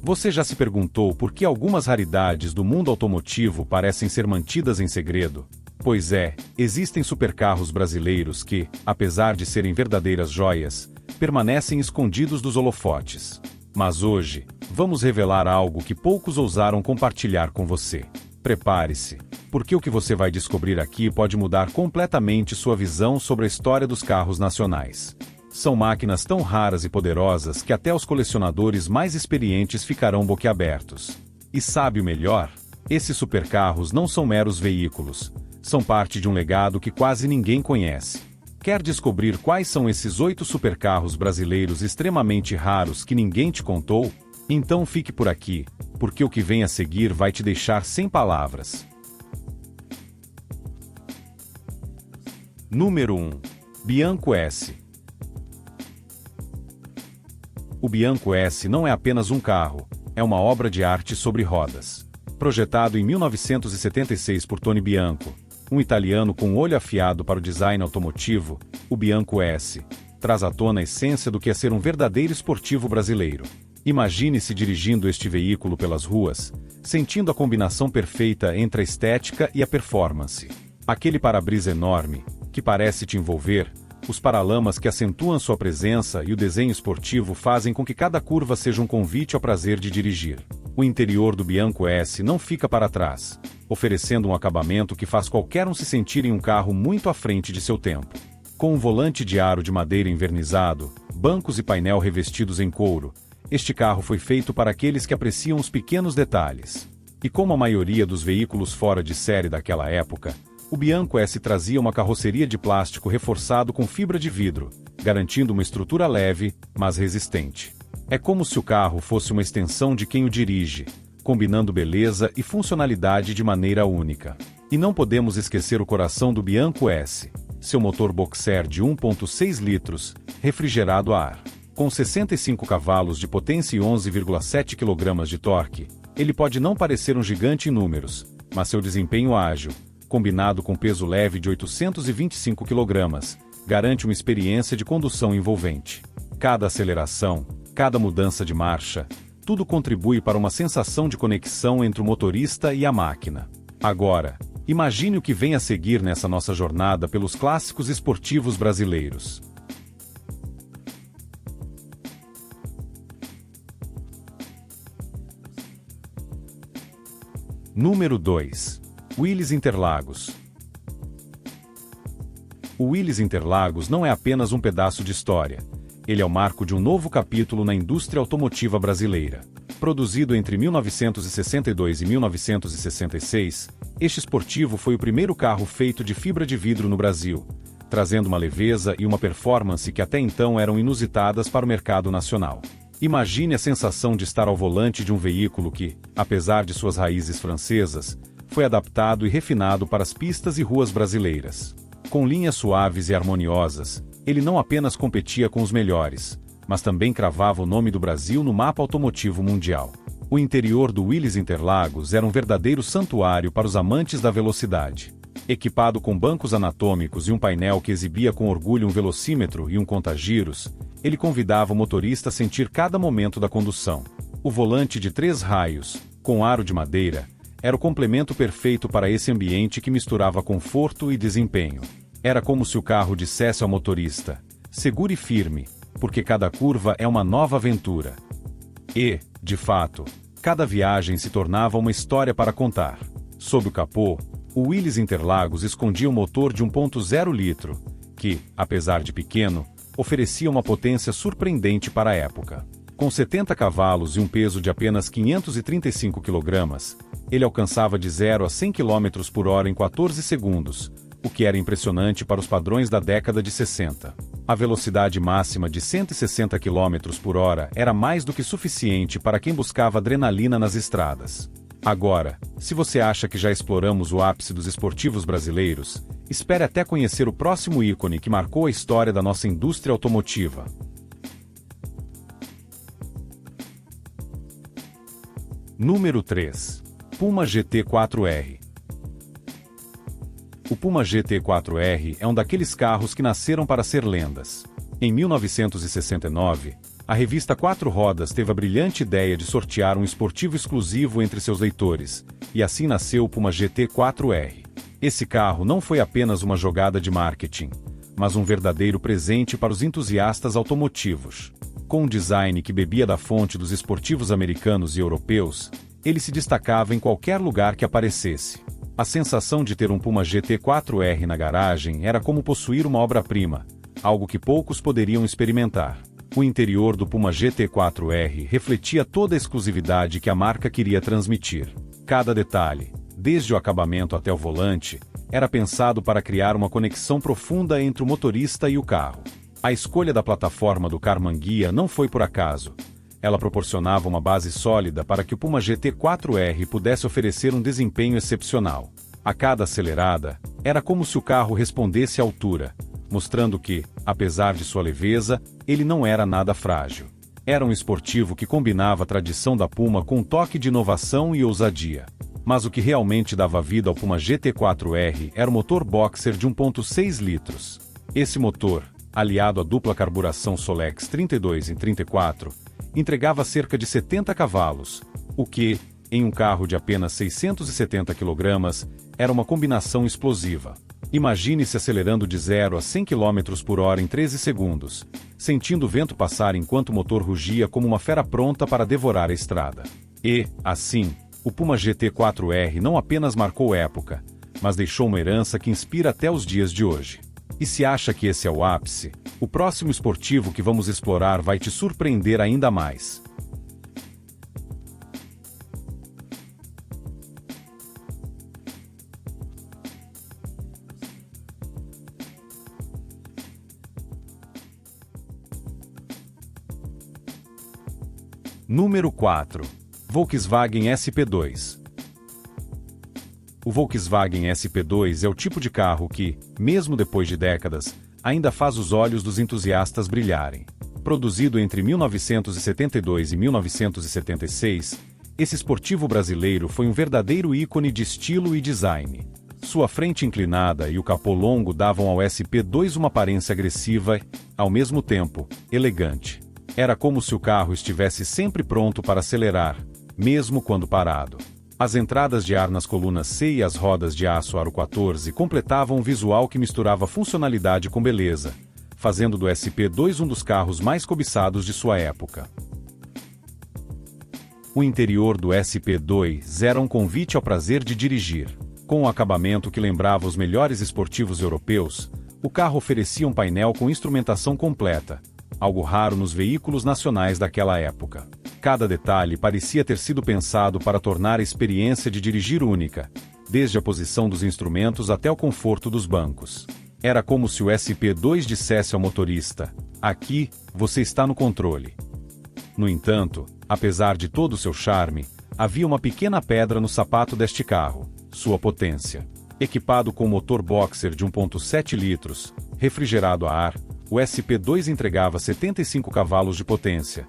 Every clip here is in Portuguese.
Você já se perguntou por que algumas raridades do mundo automotivo parecem ser mantidas em segredo? Pois é, existem supercarros brasileiros que, apesar de serem verdadeiras joias, permanecem escondidos dos holofotes. Mas hoje, vamos revelar algo que poucos ousaram compartilhar com você. Prepare-se, porque o que você vai descobrir aqui pode mudar completamente sua visão sobre a história dos carros nacionais. São máquinas tão raras e poderosas que até os colecionadores mais experientes ficarão boquiabertos. E sabe o melhor? Esses supercarros não são meros veículos, são parte de um legado que quase ninguém conhece. Quer descobrir quais são esses 8 supercarros brasileiros extremamente raros que ninguém te contou? Então fique por aqui, porque o que vem a seguir vai te deixar sem palavras. Número 1. Bianco S. O Bianco S não é apenas um carro, é uma obra de arte sobre rodas. Projetado em 1976 por Tony Bianco, um italiano com um olho afiado para o design automotivo, o Bianco S traz à tona a essência do que é ser um verdadeiro esportivo brasileiro. Imagine-se dirigindo este veículo pelas ruas, sentindo a combinação perfeita entre a estética e a performance. Aquele para-brisa enorme, que parece te envolver, os paralamas que acentuam sua presença e o desenho esportivo fazem com que cada curva seja um convite ao prazer de dirigir. O interior do Bianco S não fica para trás, oferecendo um acabamento que faz qualquer um se sentir em um carro muito à frente de seu tempo. Com um volante de aro de madeira envernizado, bancos e painel revestidos em couro, este carro foi feito para aqueles que apreciam os pequenos detalhes. E como a maioria dos veículos fora de série daquela época, o Bianco S trazia uma carroceria de plástico reforçado com fibra de vidro, garantindo uma estrutura leve, mas resistente. É como se o carro fosse uma extensão de quem o dirige, combinando beleza e funcionalidade de maneira única. E não podemos esquecer o coração do Bianco S, seu motor boxer de 1.6 litros, refrigerado a ar. Com 65 cavalos de potência e 11,7 kg de torque, ele pode não parecer um gigante em números, mas seu desempenho ágil, combinado com peso leve de 825 kg, garante uma experiência de condução envolvente. Cada aceleração, cada mudança de marcha, tudo contribui para uma sensação de conexão entre o motorista e a máquina. Agora, imagine o que vem a seguir nessa nossa jornada pelos clássicos esportivos brasileiros. Número 2. Willys Interlagos. O Willys Interlagos não é apenas um pedaço de história. Ele é o marco de um novo capítulo na indústria automotiva brasileira. Produzido entre 1962 e 1966, este esportivo foi o primeiro carro feito de fibra de vidro no Brasil, trazendo uma leveza e uma performance que até então eram inusitadas para o mercado nacional. Imagine a sensação de estar ao volante de um veículo que, apesar de suas raízes francesas, foi adaptado e refinado para as pistas e ruas brasileiras. Com linhas suaves e harmoniosas, ele não apenas competia com os melhores, mas também cravava o nome do Brasil no mapa automotivo mundial. O interior do Willys Interlagos era um verdadeiro santuário para os amantes da velocidade. Equipado com bancos anatômicos e um painel que exibia com orgulho um velocímetro e um contagiros, ele convidava o motorista a sentir cada momento da condução. O volante de 3 raios, com aro de madeira, era o complemento perfeito para esse ambiente que misturava conforto e desempenho. Era como se o carro dissesse ao motorista: segure firme, porque cada curva é uma nova aventura. E, de fato, cada viagem se tornava uma história para contar. Sob o capô, o Willys Interlagos escondia um motor de 1.0 litro, que, apesar de pequeno, oferecia uma potência surpreendente para a época. Com 70 cavalos e um peso de apenas 535 kg, ele alcançava de 0 a 100 km por hora em 14 segundos, o que era impressionante para os padrões da década de 60. A velocidade máxima de 160 km por hora era mais do que suficiente para quem buscava adrenalina nas estradas. Agora, se você acha que já exploramos o ápice dos esportivos brasileiros, espere até conhecer o próximo ícone que marcou a história da nossa indústria automotiva. Número 3. Puma GT4R. O Puma GT4R é um daqueles carros que nasceram para ser lendas. Em 1969, a A revista Quatro Rodas teve a brilhante ideia de sortear um esportivo exclusivo entre seus leitores, e assim nasceu o Puma GT4R. Esse carro não foi apenas uma jogada de marketing, mas um verdadeiro presente para os entusiastas automotivos. Com um design que bebia da fonte dos esportivos americanos e europeus, ele se destacava em qualquer lugar que aparecesse. A sensação de ter um Puma GT4R na garagem era como possuir uma obra-prima, algo que poucos poderiam experimentar. O interior do Puma GT4R refletia toda a exclusividade que a marca queria transmitir. Cada detalhe, desde o acabamento até o volante, era pensado para criar uma conexão profunda entre o motorista e o carro. A escolha da plataforma do Karmann Ghia não foi por acaso. Ela proporcionava uma base sólida para que o Puma GT4R pudesse oferecer um desempenho excepcional. A cada acelerada, era como se o carro respondesse à altura, mostrando que, apesar de sua leveza, ele não era nada frágil. Era um esportivo que combinava a tradição da Puma com um toque de inovação e ousadia. Mas o que realmente dava vida ao Puma GT4R era o motor boxer de 1.6 litros. Esse motor, aliado à dupla carburação Solex 32 em 34, entregava cerca de 70 cavalos, o que, em um carro de apenas 670 kg, era uma combinação explosiva. Imagine-se acelerando de 0 a 100 km por hora em 13 segundos, sentindo o vento passar enquanto o motor rugia como uma fera pronta para devorar a estrada. E, assim, o Puma GT4R não apenas marcou época, mas deixou uma herança que inspira até os dias de hoje. E se acha que esse é o ápice, o próximo esportivo que vamos explorar vai te surpreender ainda mais. Número 4. Volkswagen SP2. O Volkswagen SP2 é o tipo de carro que, mesmo depois de décadas, ainda faz os olhos dos entusiastas brilharem. Produzido entre 1972 e 1976, esse esportivo brasileiro foi um verdadeiro ícone de estilo e design. Sua frente inclinada e o capô longo davam ao SP2 uma aparência agressiva e, ao mesmo tempo, elegante. Era como se o carro estivesse sempre pronto para acelerar, mesmo quando parado. As entradas de ar nas colunas C e as rodas de aço aro 14 completavam um visual que misturava funcionalidade com beleza, fazendo do SP2 um dos carros mais cobiçados de sua época. O interior do SP2 era um convite ao prazer de dirigir. Com um acabamento que lembrava os melhores esportivos europeus, o carro oferecia um painel com instrumentação completa, algo raro nos veículos nacionais daquela época. Cada detalhe parecia ter sido pensado para tornar a experiência de dirigir única, desde a posição dos instrumentos até o conforto dos bancos. Era como se o SP2 dissesse ao motorista: aqui, você está no controle. No entanto, apesar de todo o seu charme, havia uma pequena pedra no sapato deste carro: sua potência. Equipado com motor boxer de 1.7 litros, refrigerado a ar, o SP2 entregava 75 cavalos de potência,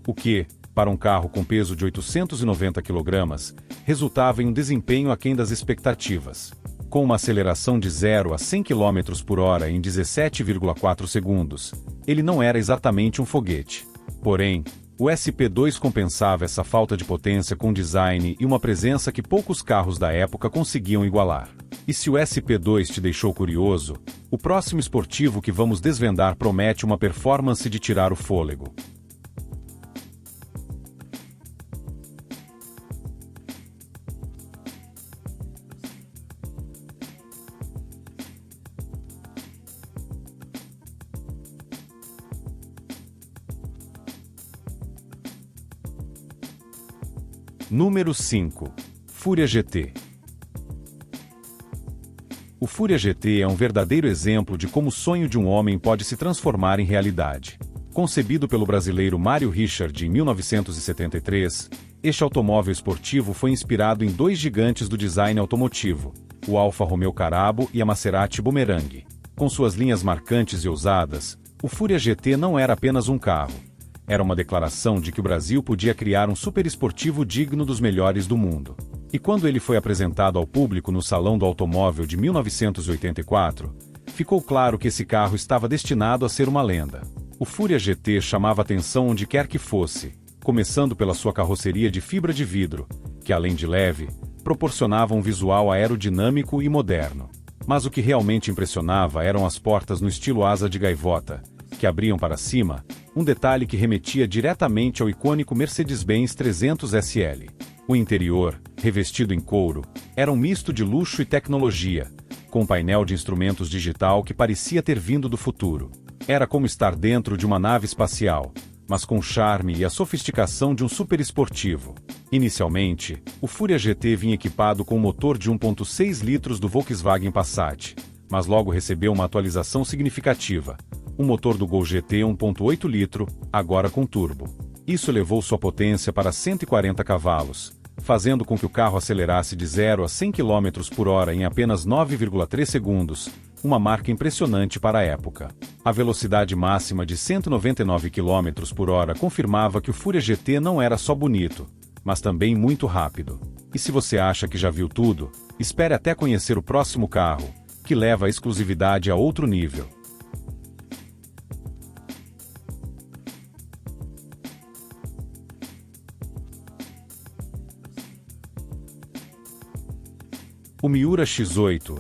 o que, para um carro com peso de 890 kg, resultava em um desempenho aquém das expectativas. Com uma aceleração de 0 a 100 km por hora em 17,4 segundos, ele não era exatamente um foguete. Porém, o SP2 compensava essa falta de potência com design e uma presença que poucos carros da época conseguiam igualar. E se o SP2 te deixou curioso, o próximo esportivo que vamos desvendar promete uma performance de tirar o fôlego. Número 5. Fúria GT. O Fúria GT é um verdadeiro exemplo de como o sonho de um homem pode se transformar em realidade. Concebido pelo brasileiro Mário Richard em 1973, este automóvel esportivo foi inspirado em dois gigantes do design automotivo, o Alfa Romeo Carabo e a Maserati Boomerang. Com suas linhas marcantes e ousadas, o Fúria GT não era apenas um carro. Era uma declaração de que o Brasil podia criar um superesportivo digno dos melhores do mundo. E quando ele foi apresentado ao público no Salão do Automóvel de 1984, ficou claro que esse carro estava destinado a ser uma lenda. O Fúria GT chamava atenção onde quer que fosse, começando pela sua carroceria de fibra de vidro, que além de leve, proporcionava um visual aerodinâmico e moderno. Mas o que realmente impressionava eram as portas no estilo asa de gaivota, que abriam para cima, um detalhe que remetia diretamente ao icônico Mercedes-Benz 300 SL. O interior, revestido em couro, era um misto de luxo e tecnologia, com um painel de instrumentos digital que parecia ter vindo do futuro. Era como estar dentro de uma nave espacial, mas com o charme e a sofisticação de um superesportivo. Inicialmente, o Fúria GT vinha equipado com um motor de 1.6 litros do Volkswagen Passat, mas logo recebeu uma atualização significativa, o motor do Gol GT 1.8 litro, agora com turbo. Isso elevou sua potência para 140 cavalos, fazendo com que o carro acelerasse de 0 a 100 km por hora em apenas 9,3 segundos, uma marca impressionante para a época. A velocidade máxima de 199 km por hora confirmava que o Fúria GT não era só bonito, mas também muito rápido. E se você acha que já viu tudo, espere até conhecer o próximo carro, que leva a exclusividade a outro nível. O Miura X8.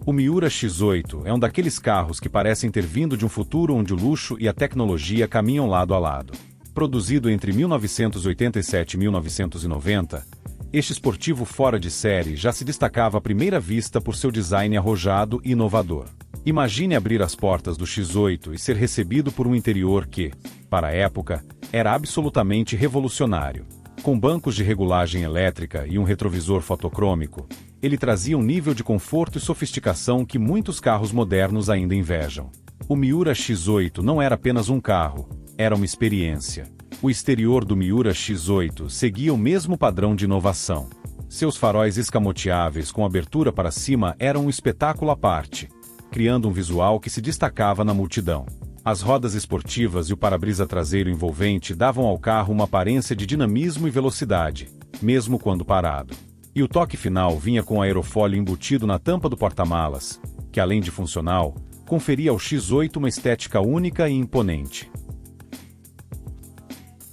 O Miura X8 é um daqueles carros que parecem ter vindo de um futuro onde o luxo e a tecnologia caminham lado a lado. Produzido entre 1987 e 1990, este esportivo fora de série já se destacava à primeira vista por seu design arrojado e inovador. Imagine abrir as portas do X8 e ser recebido por um interior que, para a época, era absolutamente revolucionário. Com bancos de regulagem elétrica e um retrovisor fotocrômico, ele trazia um nível de conforto e sofisticação que muitos carros modernos ainda invejam. O Miura X8 não era apenas um carro, era uma experiência. O exterior do Miura X8 seguia o mesmo padrão de inovação. Seus faróis escamoteáveis com abertura para cima eram um espetáculo à parte, criando um visual que se destacava na multidão. As rodas esportivas e o para-brisa traseiro envolvente davam ao carro uma aparência de dinamismo e velocidade, mesmo quando parado. E o toque final vinha com aerofólio embutido na tampa do porta-malas, que além de funcional, conferia ao X8 uma estética única e imponente.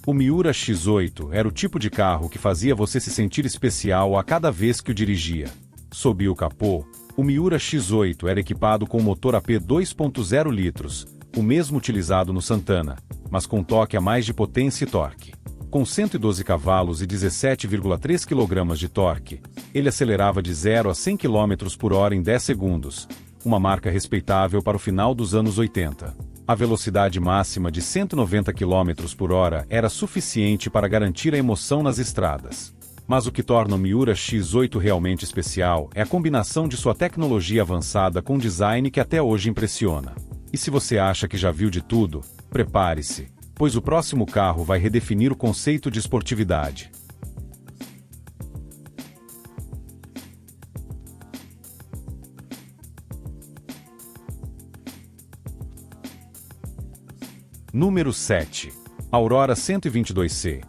O Miura X8 era o tipo de carro que fazia você se sentir especial a cada vez que o dirigia. Sob o capô, o Miura X8 era equipado com um motor AP 2.0 litros, o mesmo utilizado no Santana, mas com toque a mais de potência e torque. Com 112 cavalos e 17,3 kg de torque, ele acelerava de 0 a 100 km por hora em 10 segundos, uma marca respeitável para o final dos anos 80. A velocidade máxima de 190 km por hora era suficiente para garantir a emoção nas estradas. Mas o que torna o Miura X8 realmente especial é a combinação de sua tecnologia avançada com um design que até hoje impressiona. E se você acha que já viu de tudo, prepare-se, pois o próximo carro vai redefinir o conceito de esportividade. Número 7. Aurora 122C.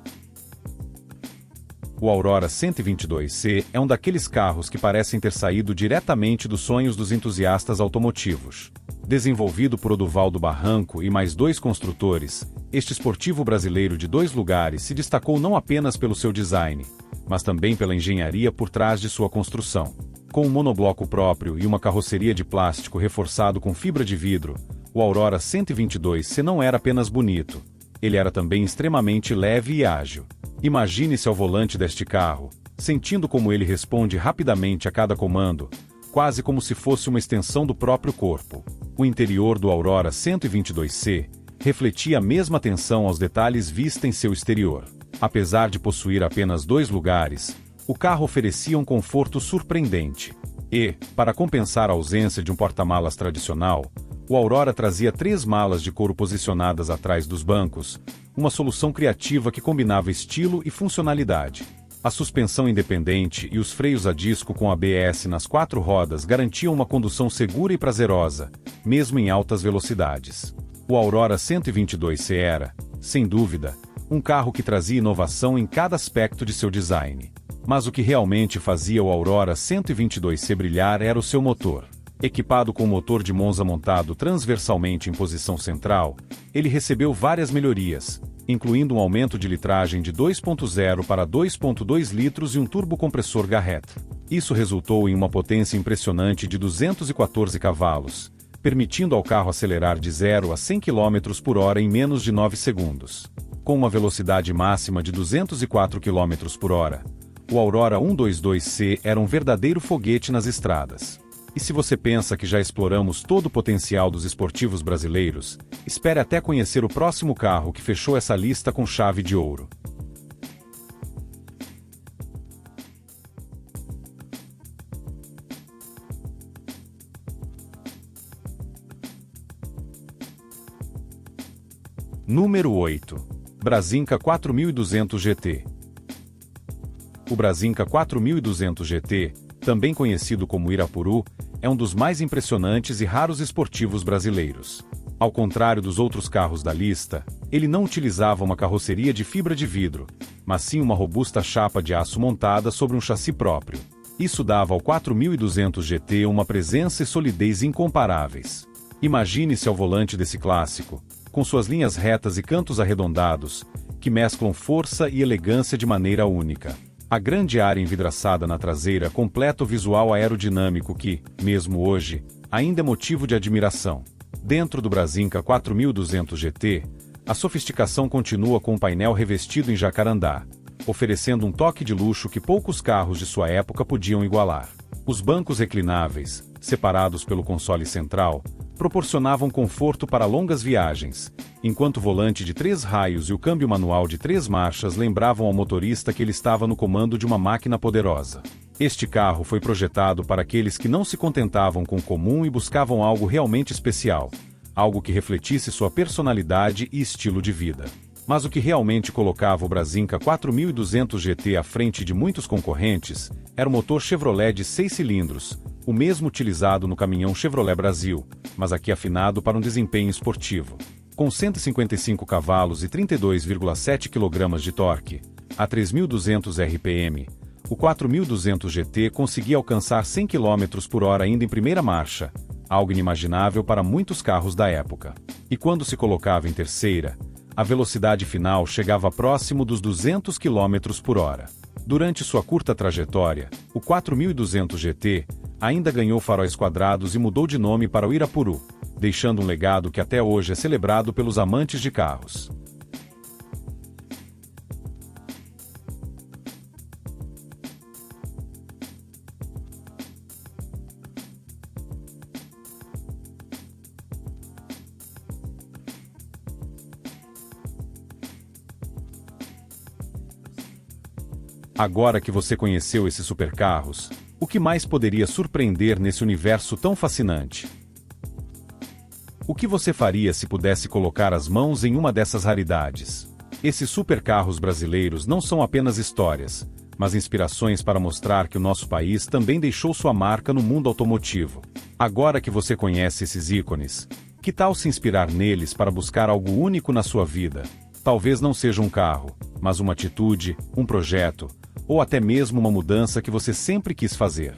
O Aurora 122C é um daqueles carros que parecem ter saído diretamente dos sonhos dos entusiastas automotivos. Desenvolvido por Oduvaldo Barranco e mais 2 construtores, este esportivo brasileiro de 2 lugares se destacou não apenas pelo seu design, mas também pela engenharia por trás de sua construção. Com um monobloco próprio e uma carroceria de plástico reforçado com fibra de vidro, o Aurora 122C não era apenas bonito, ele era também extremamente leve e ágil. Imagine-se ao volante deste carro, sentindo como ele responde rapidamente a cada comando, quase como se fosse uma extensão do próprio corpo. O interior do Aurora 122C refletia a mesma atenção aos detalhes vista em seu exterior. Apesar de possuir apenas 2 lugares, o carro oferecia um conforto surpreendente. E, para compensar a ausência de um porta-malas tradicional, o Aurora trazia 3 malas de couro posicionadas atrás dos bancos, uma solução criativa que combinava estilo e funcionalidade. A suspensão independente e os freios a disco com ABS nas 4 rodas garantiam uma condução segura e prazerosa, mesmo em altas velocidades. O Aurora 122C era, sem dúvida, um carro que trazia inovação em cada aspecto de seu design. Mas o que realmente fazia o Aurora 122C brilhar era o seu motor. Equipado com motor de Monza montado transversalmente em posição central, ele recebeu várias melhorias, incluindo um aumento de litragem de 2.0 para 2.2 litros e um turbocompressor Garrett. Isso resultou em uma potência impressionante de 214 cavalos, permitindo ao carro acelerar de 0 a 100 km por hora em menos de 9 segundos. Com uma velocidade máxima de 204 km por hora, o Aurora 122C era um verdadeiro foguete nas estradas. E se você pensa que já exploramos todo o potencial dos esportivos brasileiros, espere até conhecer o próximo carro que fechou essa lista com chave de ouro. Número 8. Brasínca 4200 GT. O Brasínca 4200 GT, também conhecido como Irapuru, é um dos mais impressionantes e raros esportivos brasileiros. Ao contrário dos outros carros da lista, ele não utilizava uma carroceria de fibra de vidro, mas sim uma robusta chapa de aço montada sobre um chassi próprio. Isso dava ao 4200 GT uma presença e solidez incomparáveis. Imagine-se ao volante desse clássico, com suas linhas retas e cantos arredondados, que mesclam força e elegância de maneira única. A grande área envidraçada na traseira completa o visual aerodinâmico que, mesmo hoje, ainda é motivo de admiração. Dentro do Brasínca 4200 GT, a sofisticação continua com um painel revestido em jacarandá, oferecendo um toque de luxo que poucos carros de sua época podiam igualar. Os bancos reclináveis, separados pelo console central, proporcionavam conforto para longas viagens, enquanto o volante de 3 raios e o câmbio manual de 3 marchas lembravam ao motorista que ele estava no comando de uma máquina poderosa. Este carro foi projetado para aqueles que não se contentavam com o comum e buscavam algo realmente especial, algo que refletisse sua personalidade e estilo de vida. Mas o que realmente colocava o Brasínca 4200 GT à frente de muitos concorrentes era o motor Chevrolet de 6 cilindros, o mesmo utilizado no caminhão Chevrolet Brasil, mas aqui afinado para um desempenho esportivo. Com 155 cavalos e 32,7 kg de torque, a 3.200 RPM, o 4200 GT conseguia alcançar 100 km por hora ainda em primeira marcha, algo inimaginável para muitos carros da época. E quando se colocava em terceira, a velocidade final chegava próximo dos 200 km por hora. Durante sua curta trajetória, o 4200 GT ainda ganhou faróis quadrados e mudou de nome para o Irapuru, deixando um legado que até hoje é celebrado pelos amantes de carros. Agora que você conheceu esses supercarros, o que mais poderia surpreender nesse universo tão fascinante? O que você faria se pudesse colocar as mãos em uma dessas raridades? Esses supercarros brasileiros não são apenas histórias, mas inspirações para mostrar que o nosso país também deixou sua marca no mundo automotivo. Agora que você conhece esses ícones, que tal se inspirar neles para buscar algo único na sua vida? Talvez não seja um carro, mas uma atitude, um projeto, ou até mesmo uma mudança que você sempre quis fazer.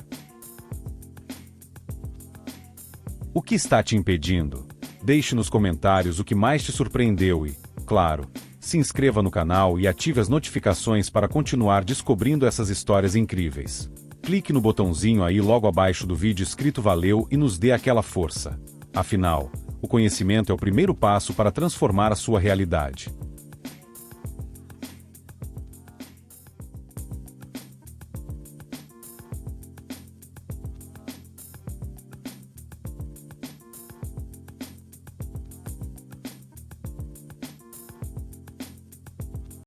O que está te impedindo? Deixe nos comentários o que mais te surpreendeu e, claro, se inscreva no canal e ative as notificações para continuar descobrindo essas histórias incríveis. Clique no botãozinho aí logo abaixo do vídeo escrito valeu e nos dê aquela força. Afinal, o conhecimento é o primeiro passo para transformar a sua realidade.